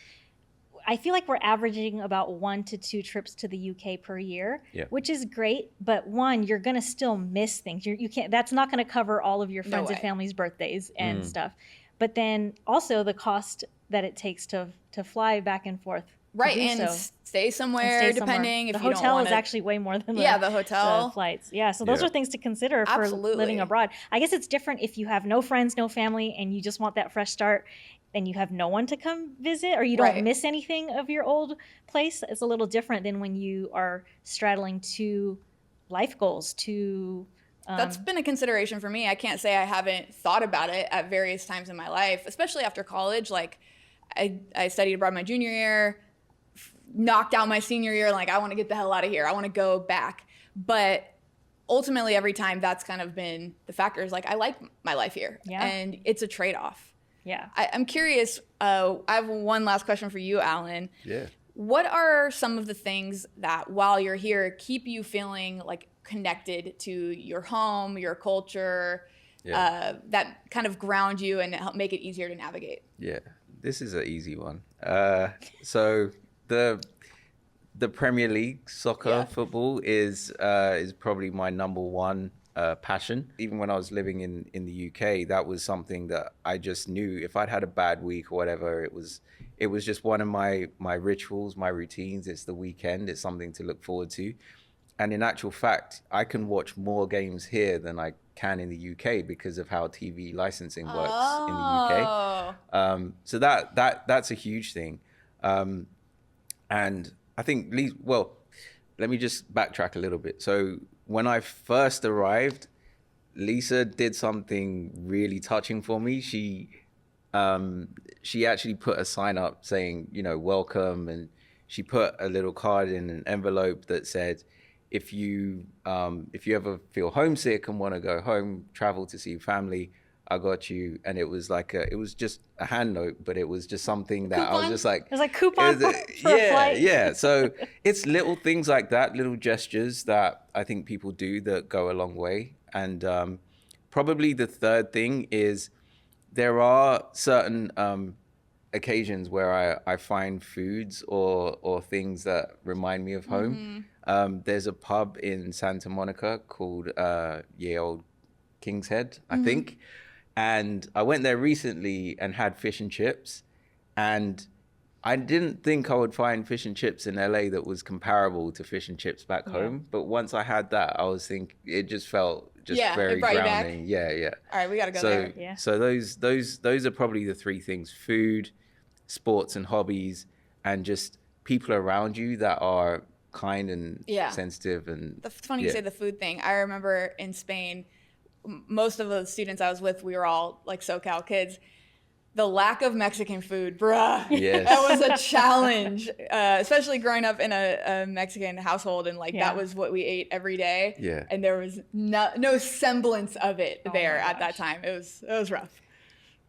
I feel like we're averaging about 1 to 2 trips to the UK per year, which is great. But one, you're going to still miss things. You can't, that's not going to cover all of your friends and family's birthdays and stuff. But then also the cost that it takes to fly back and forth. Right, and stay somewhere, depending if you don't want to. The hotel is actually way more than the hotel. The flights. Yeah, so those are things to consider for living abroad. I guess it's different if you have no friends, no family, and you just want that fresh start, and you have no one to come visit, or you don't miss anything of your old place. It's a little different than when you are straddling 2 life goals, That's been a consideration for me. I can't say I haven't thought about it at various times in my life, especially after college. Like, I studied abroad my junior year, knocked out my senior year, like I want to get the hell out of here. I want to go back. But ultimately, every time that's kind of been the factor, is like, I like my life here. Yeah. And it's a trade-off. Yeah. I'm curious, I have one last question for you, Allan. Yeah. What are some of the things that while you're here keep you feeling like connected to your home, your culture, that kind of ground you and help make it easier to navigate? Yeah, this is an easy one. So the Premier League soccer football is probably my number one passion. Even when I was living in the UK, that was something that I just knew if I'd had a bad week or whatever, it was just one of my rituals, my routines. It's the weekend. It's something to look forward to. And in actual fact, I can watch more games here than I can in the UK because of how TV licensing works in the UK. So that's a huge thing. And I think, well, let me just backtrack a little bit. So when I first arrived, Lisa did something really touching for me. She actually put a sign up saying, welcome, and she put a little card in an envelope that said, if you ever feel homesick and want to go home, travel to see family, I got you. And it was it was just a hand note, but it was just something that I was just like, it was like coupon for a flight. Yeah. So it's little things like that, little gestures that I think people do that go a long way. And probably the third thing is there are certain occasions where I find foods or things that remind me of home. There's a pub in Santa Monica called Ye Old King's Head, I think. And I went there recently and had fish and chips. And I didn't think I would find fish and chips in LA that was comparable to fish and chips back home. But once I had that, I was thinking it just felt very grounding. Yeah. All right, we got to go there. Yeah. So those are probably the three things: food, sports and hobbies, and just people around you that are kind and sensitive. And it's funny you say the food thing. I remember in Spain, most of the students I was with, we were all like SoCal kids. The lack of Mexican food, bruh. Yes. That was a challenge, especially growing up in a Mexican household, and that was what we ate every day. Yeah. And there was no semblance of it there at that time. It was rough.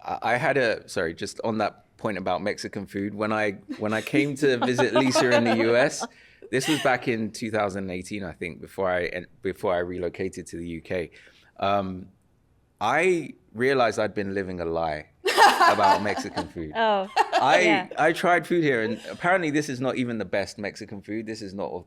I had just on that point about Mexican food, when I came to visit Lisa in the US, this was back in 2018, I think, before I relocated to the UK. I realized I'd been living a lie about Mexican food. I tried food here, and apparently this is not even the best Mexican food. This is not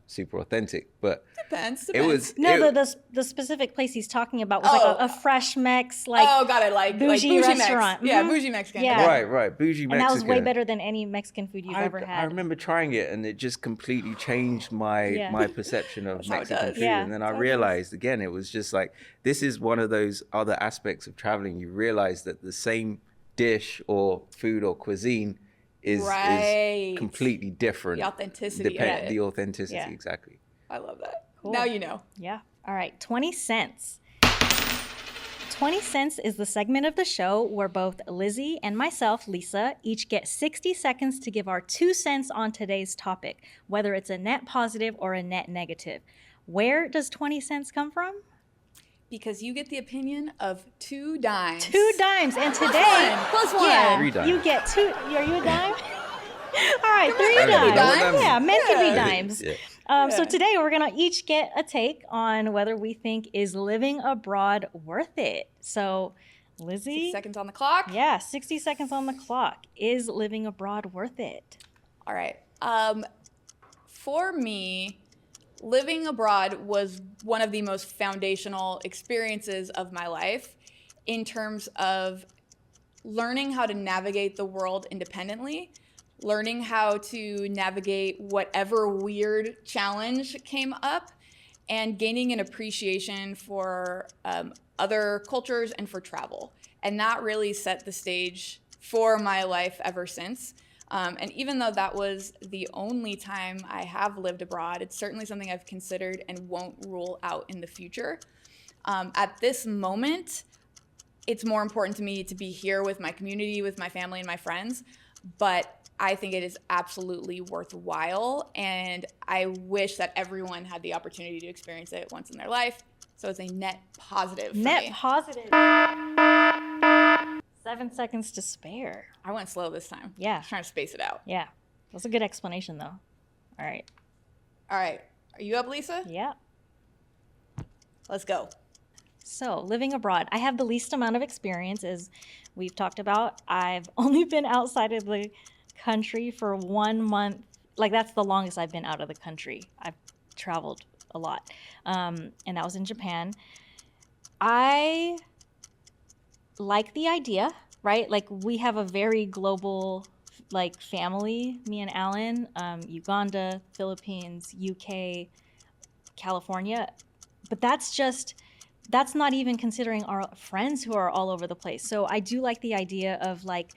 super authentic, but depends. It was the specific place he's talking about was like a fresh Mex, got it, like bougie restaurant. Mex. Yeah, bougie Mexican. Yeah. Right, bougie Mexican. And that was way better than any Mexican food you've ever had. I remember trying it, and it just completely changed my perception of Mexican food. And then I realized again, it was just like, this is one of those other aspects of traveling. You realize that the same dish or food or cuisine is completely different. The authenticity. The authenticity, exactly. I love that. Cool. Now you know. Yeah. All right. 20 cents. 20 cents is the segment of the show where both Lizzy and myself, Lissa, each get 60 seconds to give our 2 cents on today's topic, whether it's a net positive or a net negative. Where does 20 cents come from? Because you get the opinion of 2 dimes. 2 dimes. And today, plus one. Yeah, 3 dimes. You get 2. Are you a dime? All right, 3 dimes. dimes. Yeah, men can be dimes. Yeah. So today we're going to each get a take on whether we think is living abroad worth it. So, Lizzy. 6 seconds on the clock. Yeah, 60 seconds on the clock. Is living abroad worth it? All right. For me, living abroad was one of the most foundational experiences of my life in terms of learning how to navigate the world independently, learning how to navigate whatever weird challenge came up, and gaining an appreciation for other cultures and for travel. And that really set the stage for my life ever since. And even though that was the only time I have lived abroad, it's certainly something I've considered and won't rule out in the future. At this moment, it's more important to me to be here with my community, with my family and my friends, but I think it is absolutely worthwhile, and I wish that everyone had the opportunity to experience it once in their life. So it's a net positive for me. Positive. 7 seconds to spare. I went slow this time. Yeah. I was trying to space it out. Yeah. That's a good explanation, though. All right. All right. Are you up, Lisa? Yeah. Let's go. So, living abroad. I have the least amount of experience, as we've talked about. I've only been outside of the country for 1 month. Like, that's the longest I've been out of the country. I've traveled a lot. And that was in Japan. I like the idea, right? Like, we have a very global, like, family, me and Allan, Uganda, Philippines, UK, California, but that's not even considering our friends who are all over the place. So I do like the idea of like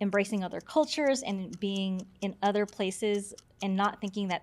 embracing other cultures and being in other places and not thinking that,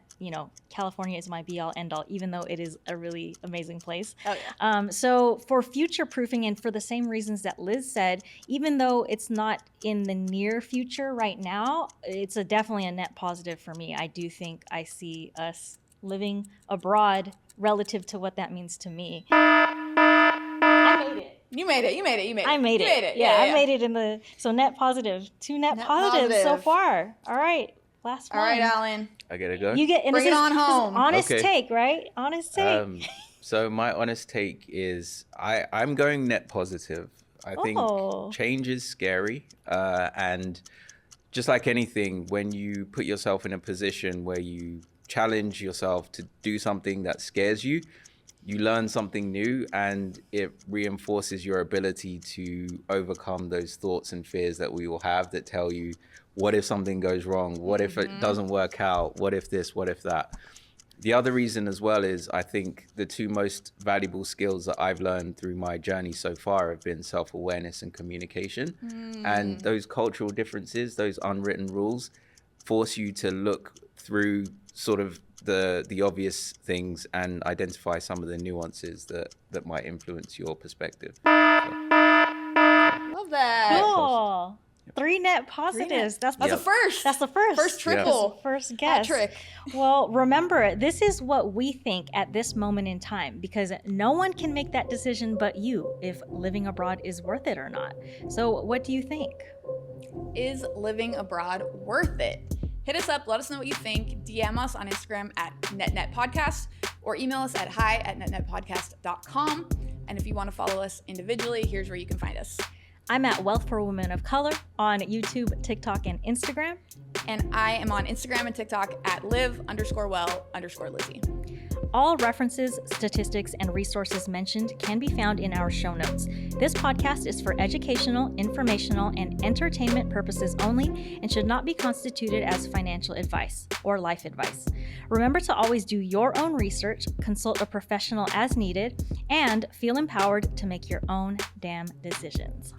California is my be all end all, even though it is a really amazing place. Oh, yeah. So for future proofing and for the same reasons that Liz said, even though it's not in the near future right now, it's definitely a net positive for me. I do think I see us living abroad relative to what that means to me. I made it. You made it. I made it. Yeah, I made it so net positive. 2 net positives so far. All right. Last one. All right, Allan. I gotta go. You get Bring it on home. Honest Okay. take, right? Honest take. So my honest take is I'm going net positive. I think change is scary. And just like anything, when you put yourself in a position where you challenge yourself to do something that scares you, you learn something new, and it reinforces your ability to overcome those thoughts and fears that we all have that tell you, what if something goes wrong? What if it doesn't work out? What if this? What if that? The other reason as well is I think the 2 most valuable skills that I've learned through my journey so far have been self-awareness and communication. And those cultural differences, those unwritten rules, force you to look through sort of the obvious things and identify some of the nuances that might influence your perspective. Love that. Cool. 3 net positives. That's a first. That's the first. First triple. First guess. Hat trick. Well, remember, this is what we think at this moment in time, because no one can make that decision but you if living abroad is worth it or not. So what do you think? Is living abroad worth it? Hit us up. Let us know what you think. DM us on Instagram at netnetpodcast or email us at hi@netnetpodcast.com. And if you want to follow us individually, here's where you can find us. I'm at Wealth for Women of Color on YouTube, TikTok, and Instagram. And I am on Instagram and TikTok at live_well_Lizzy. All references, statistics, and resources mentioned can be found in our show notes. This podcast is for educational, informational, and entertainment purposes only and should not be constituted as financial advice or life advice. Remember to always do your own research, consult a professional as needed, and feel empowered to make your own damn decisions.